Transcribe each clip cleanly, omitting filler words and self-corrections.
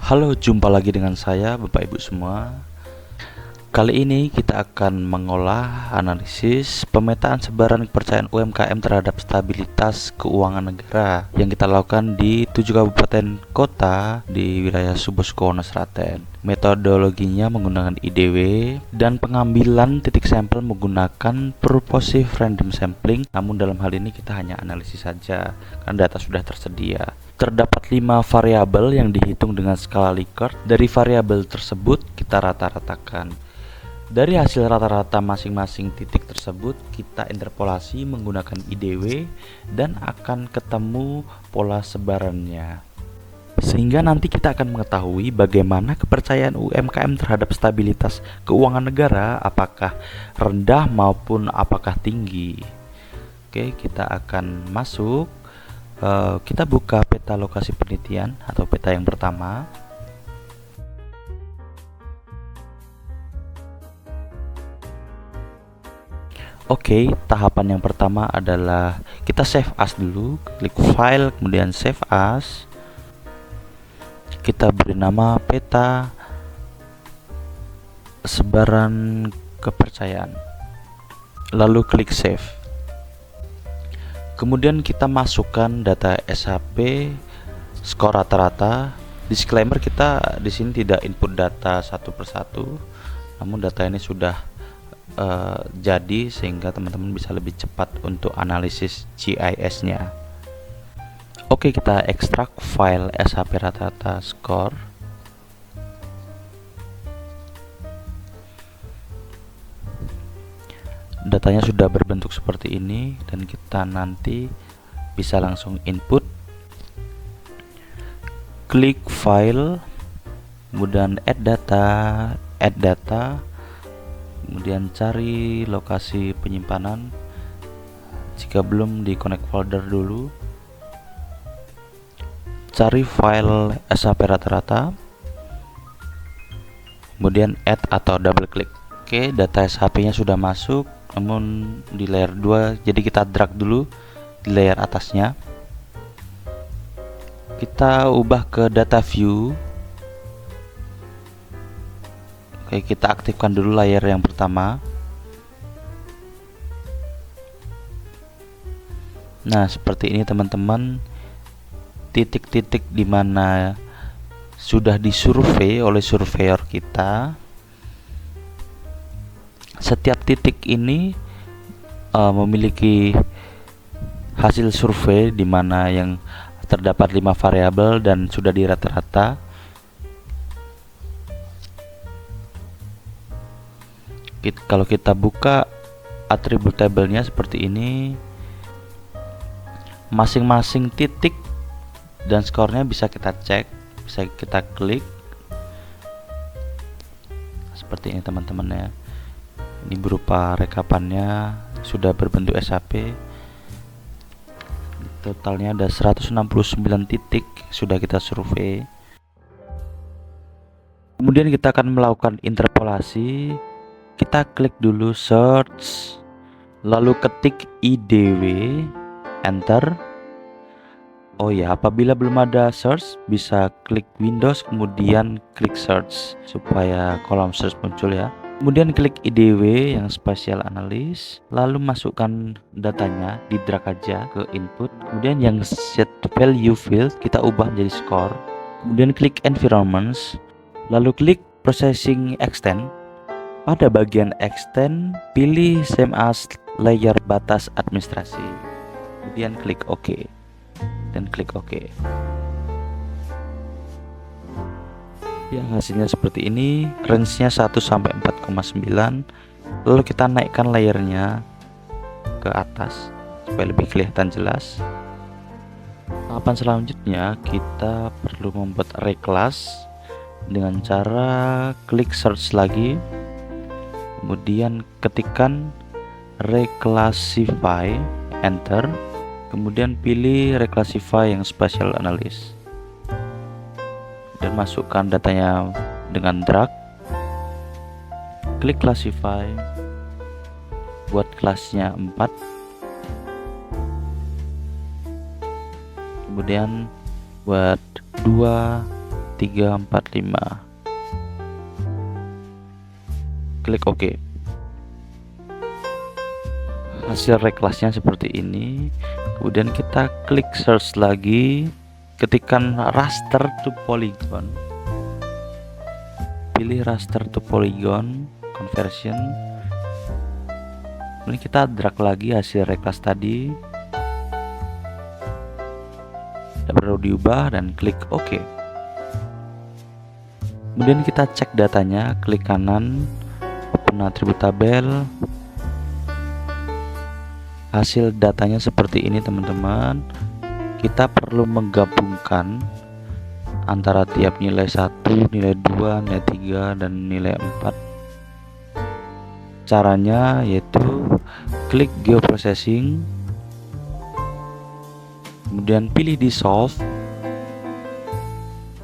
Halo, jumpa lagi dengan saya Bapak Ibu semua. Kali ini kita akan mengolah analisis pemetaan sebaran kepercayaan UMKM terhadap stabilitas keuangan negara yang kita lakukan di 7 kabupaten kota di wilayah Subosukono Sraten. Metodologinya menggunakan IDW dan pengambilan titik sampel menggunakan purposive random sampling. Namun dalam hal ini kita hanya analisis saja karena data sudah tersedia. Terdapat 5 variabel yang dihitung dengan skala Likert. Dari variabel tersebut kita rata-ratakan. Dari hasil rata-rata masing-masing titik tersebut kita interpolasi menggunakan IDW dan akan ketemu pola sebarannya. Sehingga nanti kita akan mengetahui bagaimana kepercayaan UMKM terhadap stabilitas keuangan negara, apakah rendah maupun apakah tinggi. Oke, kita akan masuk. Kita buka peta lokasi penelitian atau peta yang pertama. Oke, tahapan yang pertama adalah kita save as dulu, klik file, kemudian save as. Kita beri nama peta sebaran kepercayaan. Lalu klik save. Kemudian kita masukkan data SHP, skor rata-rata. Disclaimer, kita di sini tidak input data satu persatu, namun data ini sudah jadi sehingga teman-teman bisa lebih cepat untuk analisis GIS-nya. Oke, kita ekstrak file SHP rata-rata skor. Datanya sudah berbentuk seperti ini dan kita nanti bisa langsung input. Klik file, kemudian add data, kemudian cari lokasi penyimpanan. Jika belum, di connect folder dulu, cari file SHP rata-rata, kemudian add atau double klik. Oke, data SHP nya sudah masuk, namun di layer 2, jadi kita drag dulu di layer atasnya. Kita ubah ke data view. Oke, kita aktifkan dulu layer yang pertama. Nah, seperti ini teman-teman, titik-titik di mana sudah disurvei oleh surveyor kita. Setiap titik ini memiliki hasil survei di mana yang terdapat 5 variabel dan sudah di rata-rata. Kalau kita buka atribut tabelnya seperti ini, masing-masing titik dan skornya bisa kita cek, bisa kita klik seperti ini teman-teman ya. Ini berupa rekapannya, sudah berbentuk SHP. Totalnya ada 169 titik sudah kita survei. Kemudian kita akan melakukan interpolasi. Kita klik dulu search, lalu ketik IDW, enter. Oh ya, apabila belum ada search, bisa klik Windows kemudian klik search supaya kolom search muncul ya. Kemudian klik IDW yang spatial analysis, lalu masukkan datanya, di drag aja ke input. Kemudian yang set value field kita ubah menjadi score. Kemudian klik environments, lalu klik processing extend. Pada bagian extend, pilih same as layer batas administrasi. Kemudian klik OK dan klik OK. Ya, hasilnya seperti ini. Range-nya 1 sampai 4,9. Lalu kita naikkan layernya ke atas supaya lebih kelihatan jelas. Tahapan selanjutnya kita perlu membuat reclass dengan cara klik search lagi, kemudian ketikkan reclassify, enter, kemudian pilih reclassify yang spatial analysis dan masukkan datanya dengan drag. Klik classify, buat kelasnya 4, kemudian buat 2, 345. Klik OK. Hasil reklasnya seperti ini. Kemudian kita klik search lagi, ketikkan raster to polygon, pilih raster to polygon conversion. Ini kita drag lagi hasil reklas tadi, tidak perlu diubah, dan klik OK. Kemudian kita cek datanya, klik kanan, open atribut tabel. Hasil datanya seperti ini teman-teman. Kita perlu menggabungkan antara tiap nilai 1, nilai 2, nilai 3, dan nilai 4. Caranya yaitu klik geoprocessing, kemudian pilih dissolve,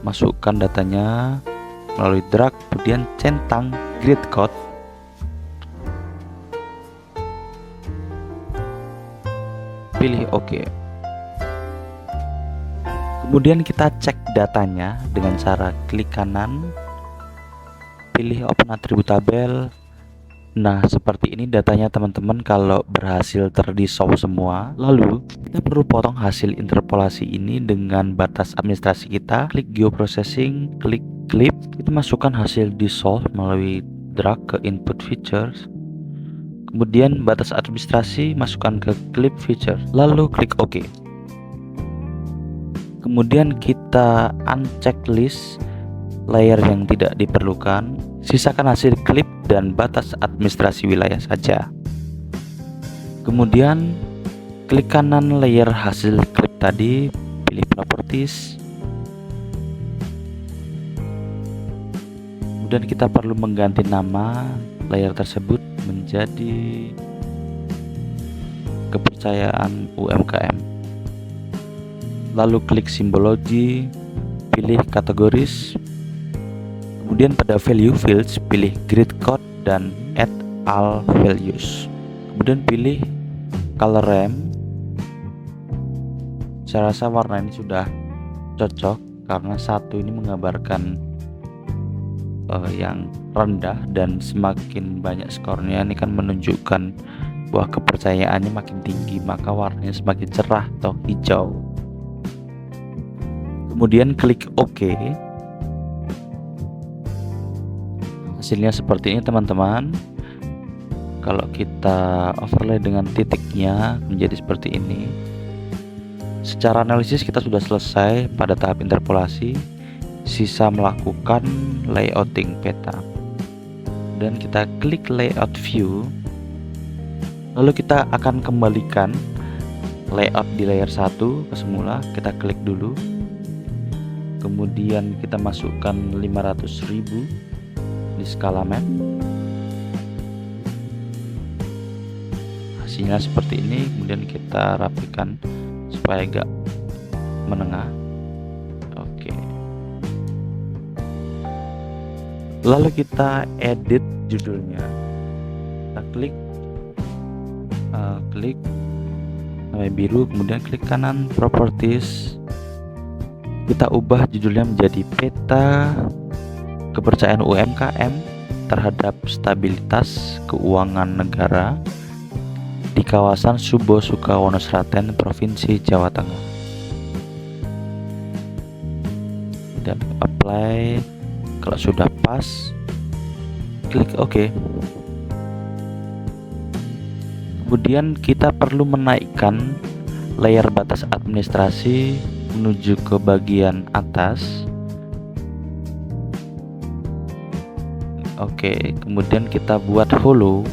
masukkan datanya melalui drag, kemudian centang grid code. Pilih OK. Kemudian kita cek datanya dengan cara klik kanan, pilih open atribut tabel. Nah, seperti ini datanya teman-teman kalau berhasil terdissolve semua. Lalu kita perlu potong hasil interpolasi ini dengan batas administrasi kita. Klik geoprocessing, klik clip, kita masukkan hasil dissolve melalui drag ke input features. Kemudian batas administrasi masukkan ke clip feature, lalu klik OK. Kemudian kita uncheck list layer yang tidak diperlukan, sisakan hasil clip dan batas administrasi wilayah saja. Kemudian klik kanan layer hasil clip tadi, pilih properties. Kemudian kita perlu mengganti nama layer tersebut menjadi kepercayaan UMKM. Lalu klik simbologi, pilih kategoris. Kemudian pada value fields pilih grid code dan add all values. Kemudian pilih color ramp. Saya rasa warna ini sudah cocok karena satu ini menggambarkan yang rendah, dan semakin banyak skornya ini kan menunjukkan bahwa kepercayaannya makin tinggi, maka warnanya semakin cerah atau hijau. Kemudian klik OK. Hasilnya seperti ini teman-teman. Kalau kita overlay dengan titiknya menjadi seperti ini. Secara analisis kita sudah selesai pada tahap interpolasi. Sisa melakukan layouting peta, dan kita klik layout view. Lalu kita akan kembalikan layout di layer 1 ke semula. Kita klik dulu, kemudian kita masukkan 500.000 di skala map. Hasilnya seperti ini. Kemudian kita rapikan supaya agak menengah. Lalu kita edit judulnya. Kita klik sampai biru, kemudian klik kanan properties. Kita ubah judulnya menjadi peta kepercayaan UMKM terhadap stabilitas keuangan negara di kawasan Subo Sukawono Sraten, Provinsi Jawa Tengah. Dan apply. Kalau sudah pas, klik OK. Kemudian kita perlu menaikkan layer batas administrasi menuju ke bagian atas. Oke, kemudian kita buat hollow.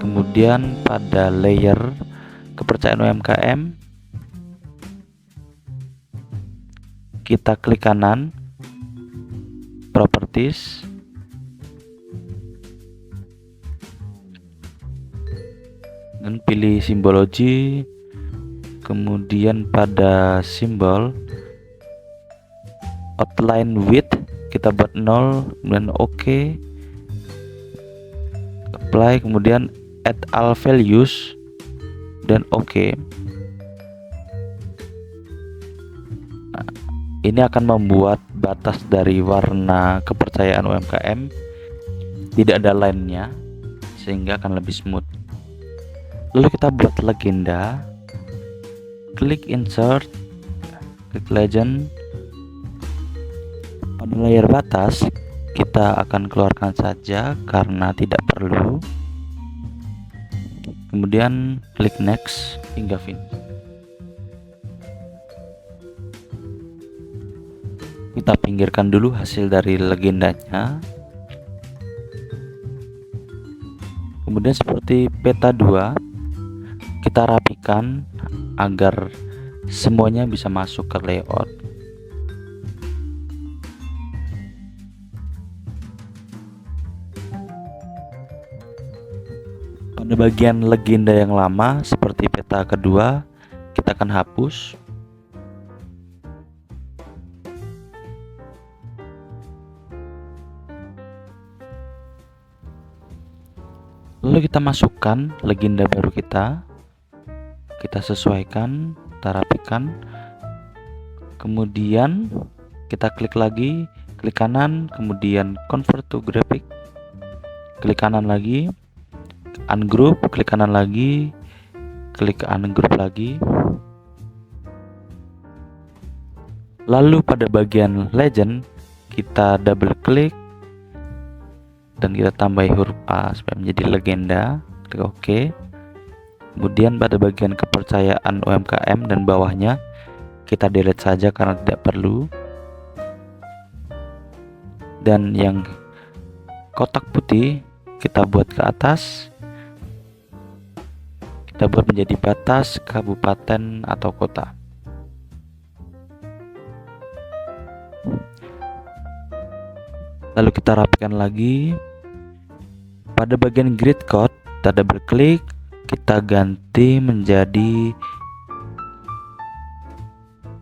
Kemudian pada layer kepercayaan UMKM kita klik kanan properties, dan pilih simbologi. Kemudian pada simbol outline width kita buat 0, kemudian OK, apply, kemudian add all values dan OK. Nah, Ini akan membuat batas dari warna kepercayaan UMKM tidak ada line-nya, sehingga akan lebih smooth. Lalu kita buat legenda, klik insert, klik legend. Pada layar batas kita akan keluarkan saja karena tidak perlu. Kemudian klik next hingga finish. Kita pinggirkan dulu hasil dari legendanya. Kemudian seperti peta 2, kita rapikan agar semuanya bisa masuk ke layout. Pada bagian legenda yang lama seperti peta kedua, kita akan hapus. Lalu kita masukkan legenda baru kita sesuaikan, kita rapikan. Kemudian kita klik lagi, klik kanan, kemudian convert to graphic, klik kanan lagi, ungroup, klik kanan lagi, klik ungroup lagi. Lalu pada bagian legend kita double klik dan kita tambahi huruf A supaya menjadi legenda, klik OK. Kemudian pada bagian kepercayaan UMKM dan bawahnya kita delete saja karena tidak perlu. Dan yang kotak putih kita buat ke atas, kita buat menjadi batas kabupaten atau kota. Lalu kita rapikan lagi. Pada bagian grid code kita double klik, kita ganti menjadi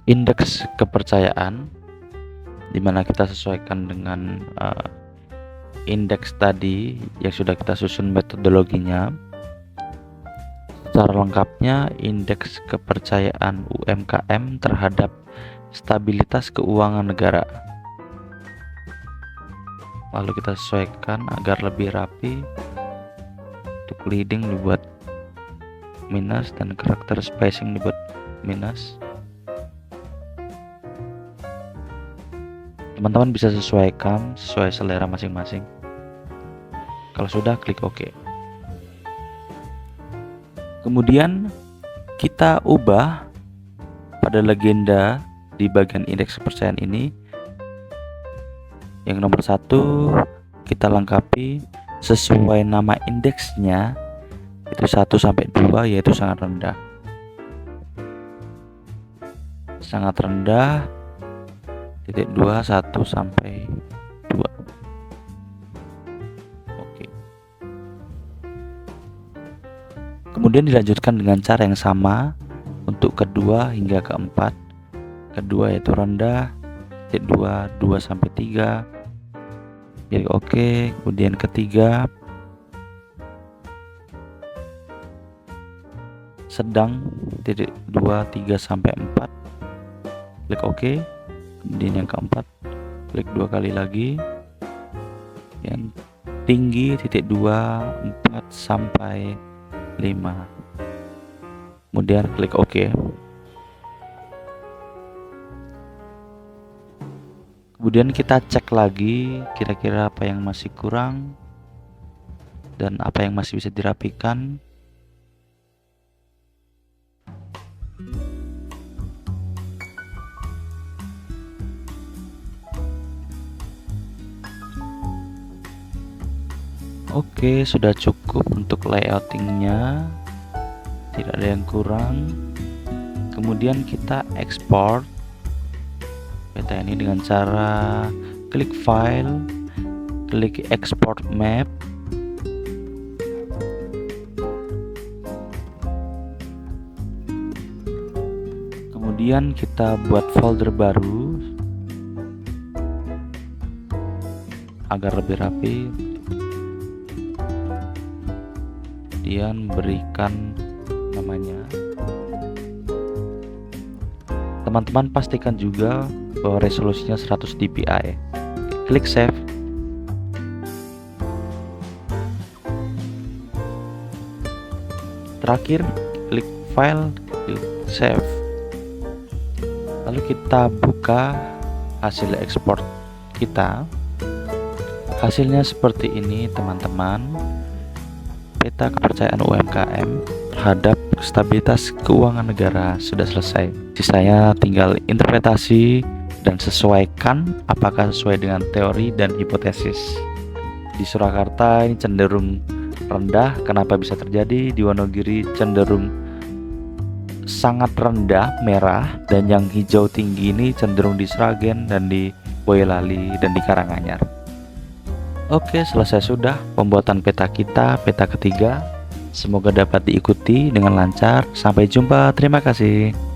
indeks kepercayaan, dimana kita sesuaikan dengan indeks tadi yang sudah kita susun metodologinya. Secara lengkapnya, indeks kepercayaan UMKM terhadap stabilitas keuangan negara. Lalu kita sesuaikan agar lebih rapi. Untuk leading dibuat minus dan karakter spacing dibuat minus. Teman-teman bisa sesuaikan sesuai selera masing-masing. Kalau sudah, klik OK. Kemudian kita ubah pada legenda di bagian indeks kepercayaan ini. Yang nomor 1 kita lengkapi sesuai nama indeksnya, itu 1 sampai 2, yaitu sangat rendah. Sangat rendah, titik 2, 1 sampai 2. Oke. Kemudian dilanjutkan dengan cara yang sama untuk kedua hingga keempat. Kedua yaitu rendah, titik 2, 2 sampai 3. Jadi oke. Kemudian ketiga sedang, titik 2, 3 sampai 4. Klik OK. Kemudian yang keempat klik 2 kali lagi. Yang tinggi, titik 2, 4 sampai 5. Kemudian klik OK. Kemudian kita cek lagi kira-kira apa yang masih kurang dan apa yang masih bisa dirapikan. Oke, sudah cukup untuk layoutingnya, tidak ada yang kurang. Kemudian kita ekspor peta ini dengan cara klik file, klik export map. Kemudian kita buat folder baru agar lebih rapi. Kemudian berikan namanya. Teman-teman pastikan juga resolusinya 100 dpi. Klik save. Terakhir klik file, klik save. Lalu kita buka hasil ekspor kita. Hasilnya seperti ini teman-teman. Peta kepercayaan UMKM terhadap stabilitas keuangan negara sudah selesai. Sisanya tinggal interpretasi dan sesuaikan apakah sesuai dengan teori dan hipotesis. Di Surakarta ini cenderung rendah. Kenapa bisa terjadi? Di Wonogiri cenderung sangat rendah, merah, dan yang hijau tinggi ini cenderung di Sragen dan di Boyolali dan di Karanganyar. Oke, selesai sudah pembuatan peta kita, peta ketiga. Semoga dapat diikuti dengan lancar. Sampai jumpa, terima kasih.